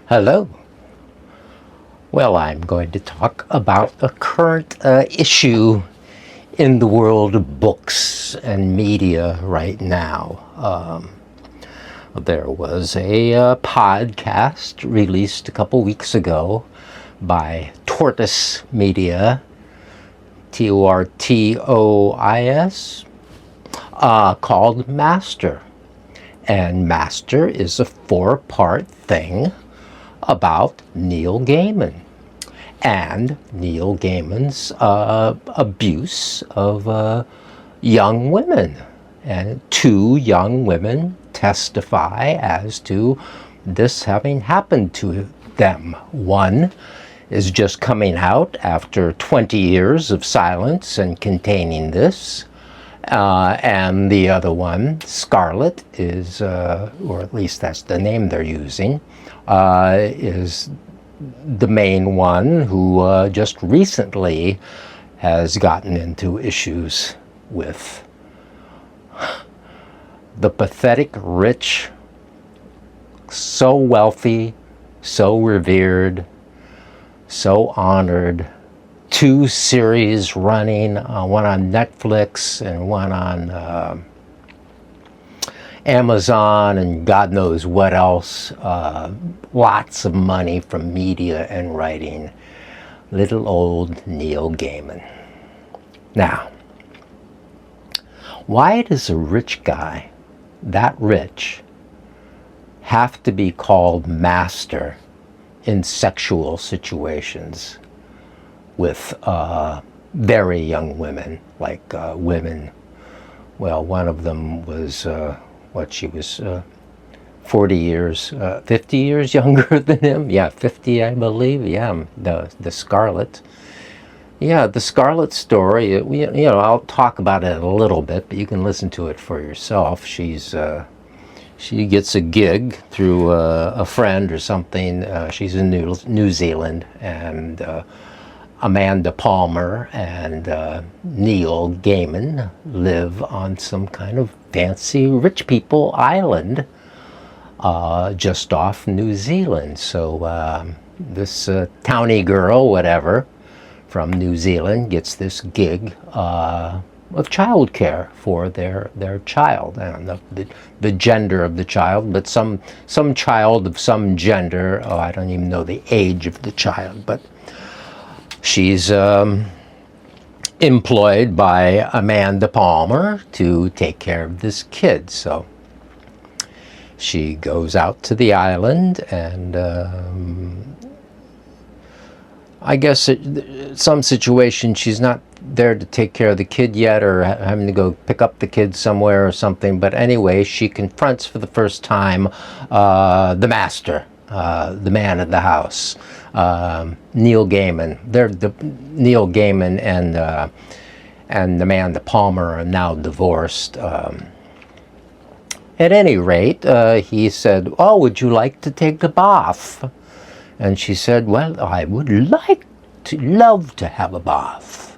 Hello. Well, I'm going to talk about a current issue in the world of books and media right now. There was a podcast released a couple weeks ago by Tortoise Media, Tortois, called Master. And Master is a 4-part thing about Neil Gaiman and Neil Gaiman's abuse of young women. And 2 young women testify as to this having happened to them. One is just coming out after 20 years of silence and containing this. And the other one, Scarlett, is, or at least that's the name they're using, is the main one who just recently has gotten into issues with the pathetic rich, so wealthy, so revered, so honored, 2 series running, one on Netflix and one on Amazon and God knows what else. Lots of money from media and writing. Little old Neil Gaiman. Now, why does a rich guy, that rich, have to be called master in sexual situations with very young women, like women? Well, one of them was, she was 40 years, 50 years younger than him. Yeah, 50, I believe. Yeah, the Scarlett. Yeah, the Scarlett story, I'll talk about it a little bit, but you can listen to it for yourself. She gets a gig through a friend or something. She's in New Zealand, and Amanda Palmer and Neil Gaiman live on some kind of fancy rich people island just off New Zealand. So this townie girl, whatever, from New Zealand gets this gig of childcare for their child. I don't know the gender of the child, but some child of some gender. Oh, I don't even know the age of the child, but she's employed by Amanda Palmer to take care of this kid. So she goes out to the island, and I guess some situation she's not there to take care of the kid yet, or having to go pick up the kid somewhere or something. But anyway, she confronts for the first time the master, the man of the house, Neil Gaiman. Neil Gaiman and Amanda Palmer are now divorced. At any rate, he said, "Oh, would you like to take a bath?" And she said, "Well, I would love to have a bath."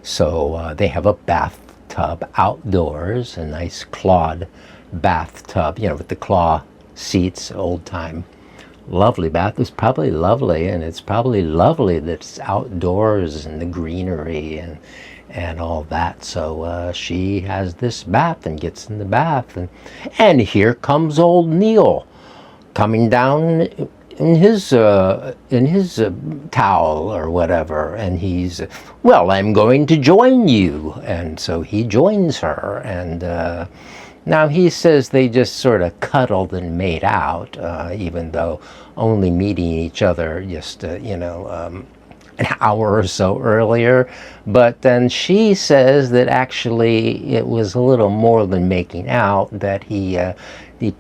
So they have a bathtub outdoors, a nice clawed bathtub, with the claw seats, old time. Lovely bath. It's probably lovely, and it's probably lovely that it's outdoors and the greenery and all that. So she has this bath and gets in the bath, and here comes old Neil coming down in his towel or whatever, and he's, "Well, I'm going to join you," and so he joins her, and now he says they just sort of cuddled and made out, even though only meeting each other just an hour or so earlier. But then she says that actually it was a little more than making out, that he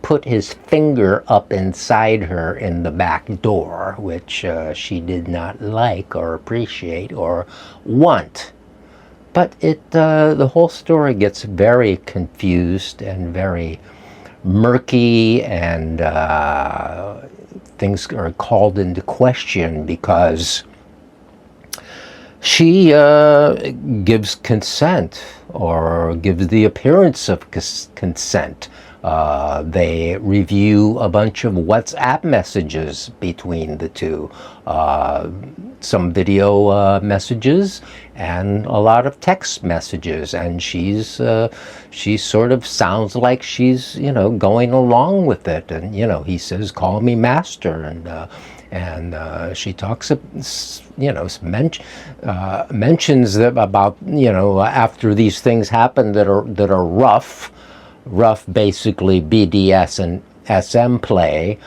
put his finger up inside her in the back door, which she did not like or appreciate or want. But the whole story gets very confused and very murky, and things are called into question because she gives consent, or gives the appearance of consent, They review a bunch of WhatsApp messages between the two, some video messages, and a lot of text messages. And she sort of sounds like she's, going along with it. And, he says, "Call me master." And she talks, mentions that about, after these things happen that are rough, basically BDS and SM play,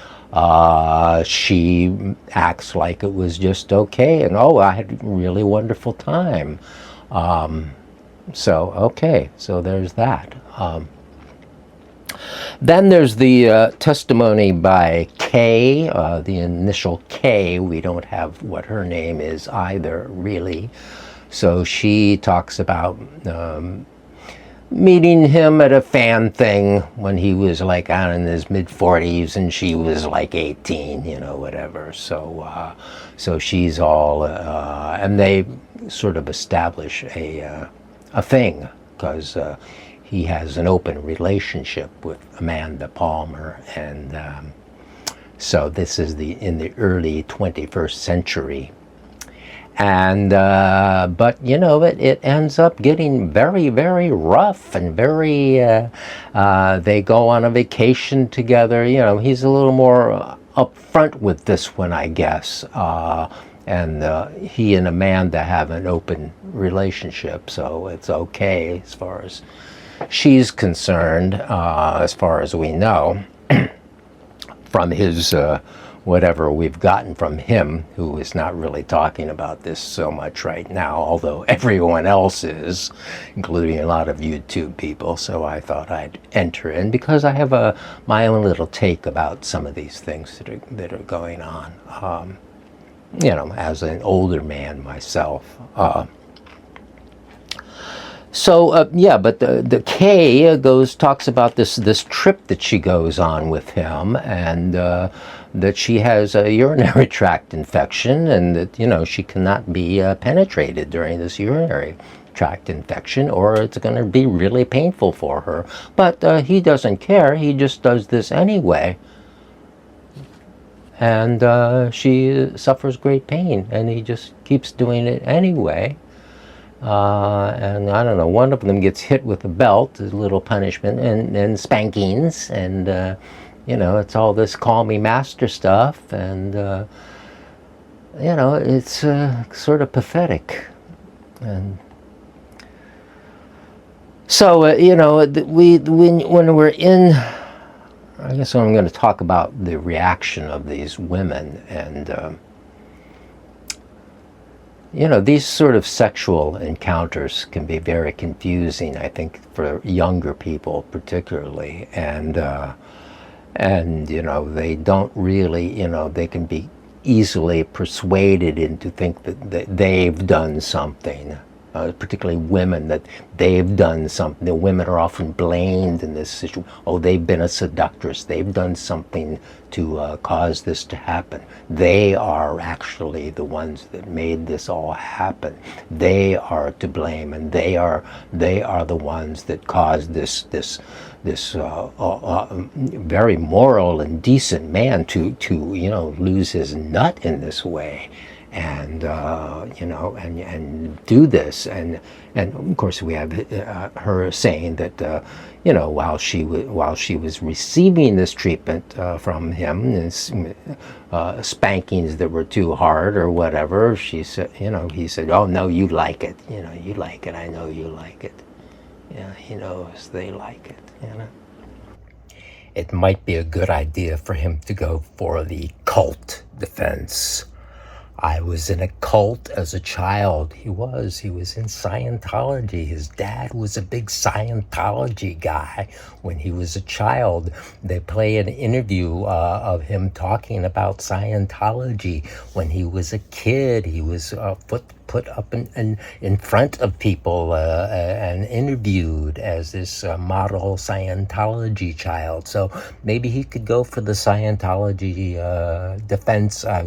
she acts like it was just okay, and I had a really wonderful time. So there's that. Then there's the testimony by K, the initial K. We don't have what her name is either, really. So she talks about meeting him at a fan thing when he was like in his mid-40s and she was like 18, whatever. So she's all, and they sort of establish a thing, because he has an open relationship with Amanda Palmer, and so this is in the early 21st century. And but it ends up getting very, very rough, and very they go on a vacation together. He's a little more upfront with this one, I guess, and he and Amanda have an open relationship, so it's okay as far as she's concerned, as far as we know, from his whatever we've gotten from him, who is not really talking about this so much right now, although everyone else is, including a lot of YouTube people. So I thought I'd enter in, because I have my own little take about some of these things that are going on, as an older man myself. But the K talks about this trip that she goes on with him, and that she has a urinary tract infection, and that she cannot be penetrated during this urinary tract infection, or it's going to be really painful for her. But he doesn't care. He just does this anyway, and she suffers great pain, and he just keeps doing it anyway. And I don't know, one of them gets hit with a belt, a little punishment, and spankings, and it's all this "call me master" stuff, and it's sort of pathetic. And so when we're in, I guess I'm going to talk about the reaction of these women, and these sort of sexual encounters can be very confusing, I think, for younger people particularly, and they don't really, they can be easily persuaded into think that they've done something, particularly women, that they've done something. The women are often blamed in this situation. Oh, they've been a seductress. They've done something to cause this to happen. They are actually the ones that made this all happen. They are to blame, and they are the ones that caused this very moral and decent man to lose his nut in this way, and and do this, and of course we have her saying that while she was receiving this treatment from him, this, spankings that were too hard or whatever, she said, he said, "Oh no, you like it, you like it. I know you like it." Yeah, he knows they like it. It might be a good idea for him to go for the cult defense. I was in a cult as a child. He was in Scientology. His dad was a big Scientology guy when he was a child. They play an interview of him talking about Scientology. When he was a kid, he was put up in front of people and interviewed as this model Scientology child. So maybe he could go for the Scientology defense. I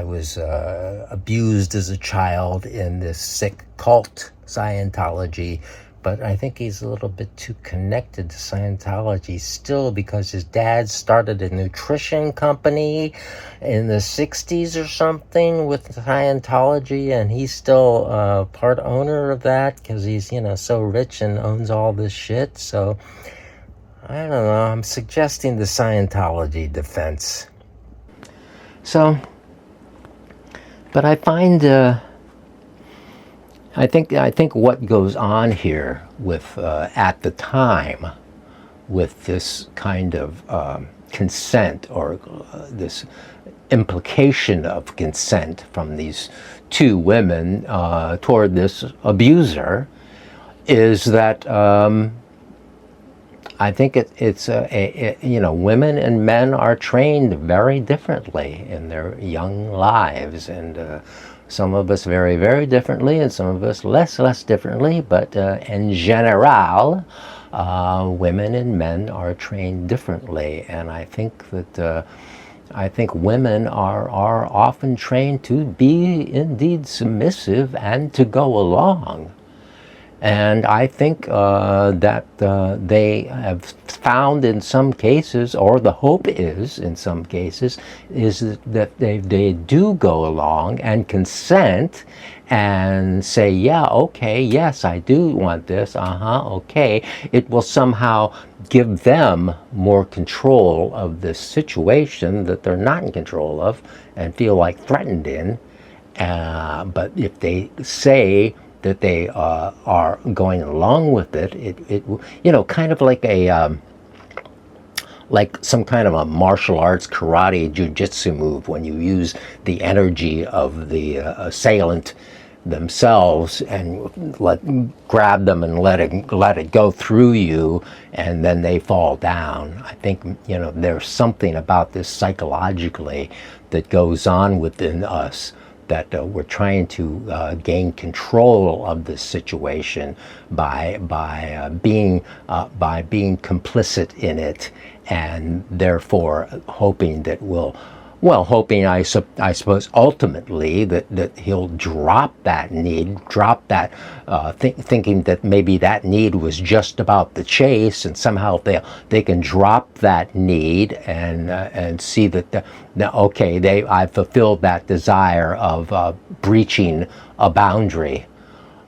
was abused as a child in this sick cult Scientology. but I think he's a little bit too connected to Scientology still, because his dad started a nutrition company in the 60s or something with Scientology, and he's still part owner of that because he's, so rich and owns all this shit. So I don't know, I'm suggesting the Scientology defense. So, but I find I think what goes on here with at the time with this kind of consent, or this implication of consent from these two women toward this abuser, is that I think it's women and men are trained very differently in their young lives, and some of us very, very differently, and some of us less differently, but in general, women and men are trained differently, and I think that women are often trained to be indeed submissive and to go along. And I think that they have found in some cases, or the hope is in some cases, is that they do go along and consent and say, yeah, okay, yes, I do want this, okay. It will somehow give them more control of this situation that they're not in control of and feel like threatened in. But if they say that they are going along with it, kind of like like some kind of a martial arts, karate, jiu-jitsu move, when you use the energy of the assailant themselves and grab them and let it go through you, and then they fall down. I think there's something about this psychologically that goes on within us, that we're trying to gain control of this situation by being complicit in it, and therefore hoping that I suppose ultimately that he'll drop that need, thinking that maybe that need was just about the chase, and somehow they can drop that need and see that I fulfilled that desire of breaching a boundary,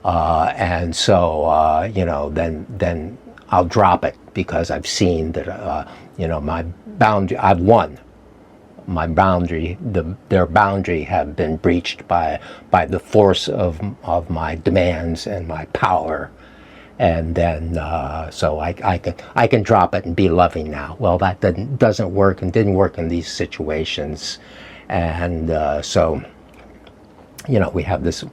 and so then I'll drop it because I've seen that my boundary, I've won. My boundary, their boundary have been breached by the force of my demands and my power, and then so I can drop it and be loving now. Well, that doesn't work, and didn't work in these situations, and so we have this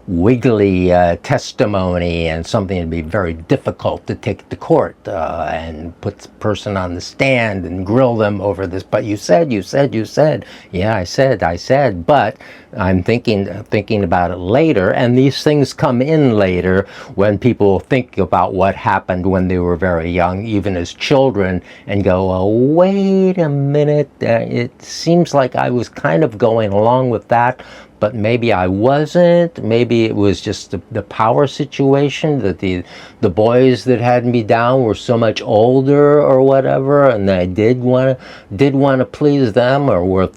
wiggly testimony, and something to be very difficult to take to court and put the person on the stand and grill them over this. But you said. Yeah, I said. But I'm thinking about it later, and these things come in later when people think about what happened when they were very young, even as children, and go, oh, wait a minute, it seems like I was kind of going along with that, but maybe I wasn't. Maybe it was just the power situation, that the boys that had me down were so much older or whatever, and I did want to please them, or were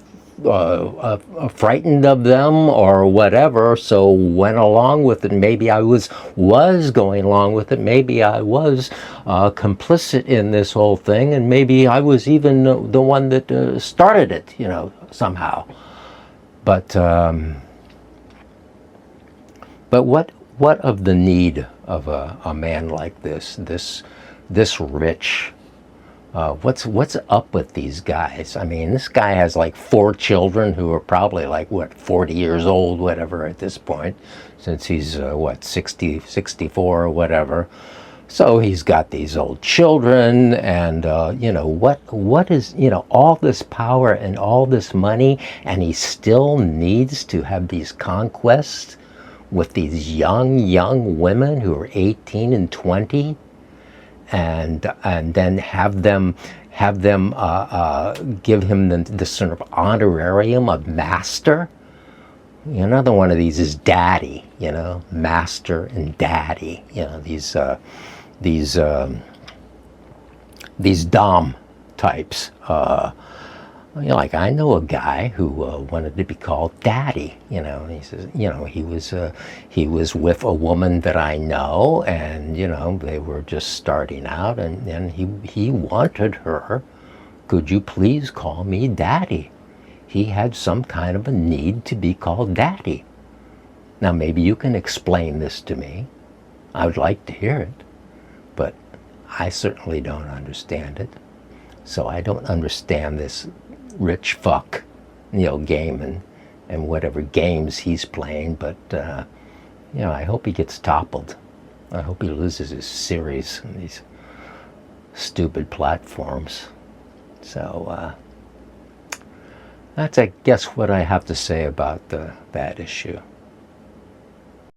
frightened of them or whatever, so went along with it. Maybe I was going along with it. Maybe I was complicit in this whole thing, and maybe I was even the one that started it, somehow. But what of the need of a man like this rich? What's up with these guys? I mean, this guy has like 4 children who are probably like 40 years old, whatever, at this point, since he's 60, 64 or whatever. So he's got these old children, and what is all this power and all this money, and he still needs to have these conquests with these young women who are 18 and 20, and then have them give him the sort of honorarium of master. Another one of these is daddy, master and daddy, these these dom types. Like I know a guy who wanted to be called daddy. And he says, he was with a woman that I know, and they were just starting out, and then he wanted her. Could you please call me daddy? He had some kind of a need to be called daddy. Now maybe you can explain this to me. I would like to hear it, but I certainly don't understand it. So I don't understand this rich fuck, Neil Gaiman, and whatever games he's playing, but I hope he gets toppled. I hope he loses his series on these stupid platforms. So that's, I guess, what I have to say about that issue.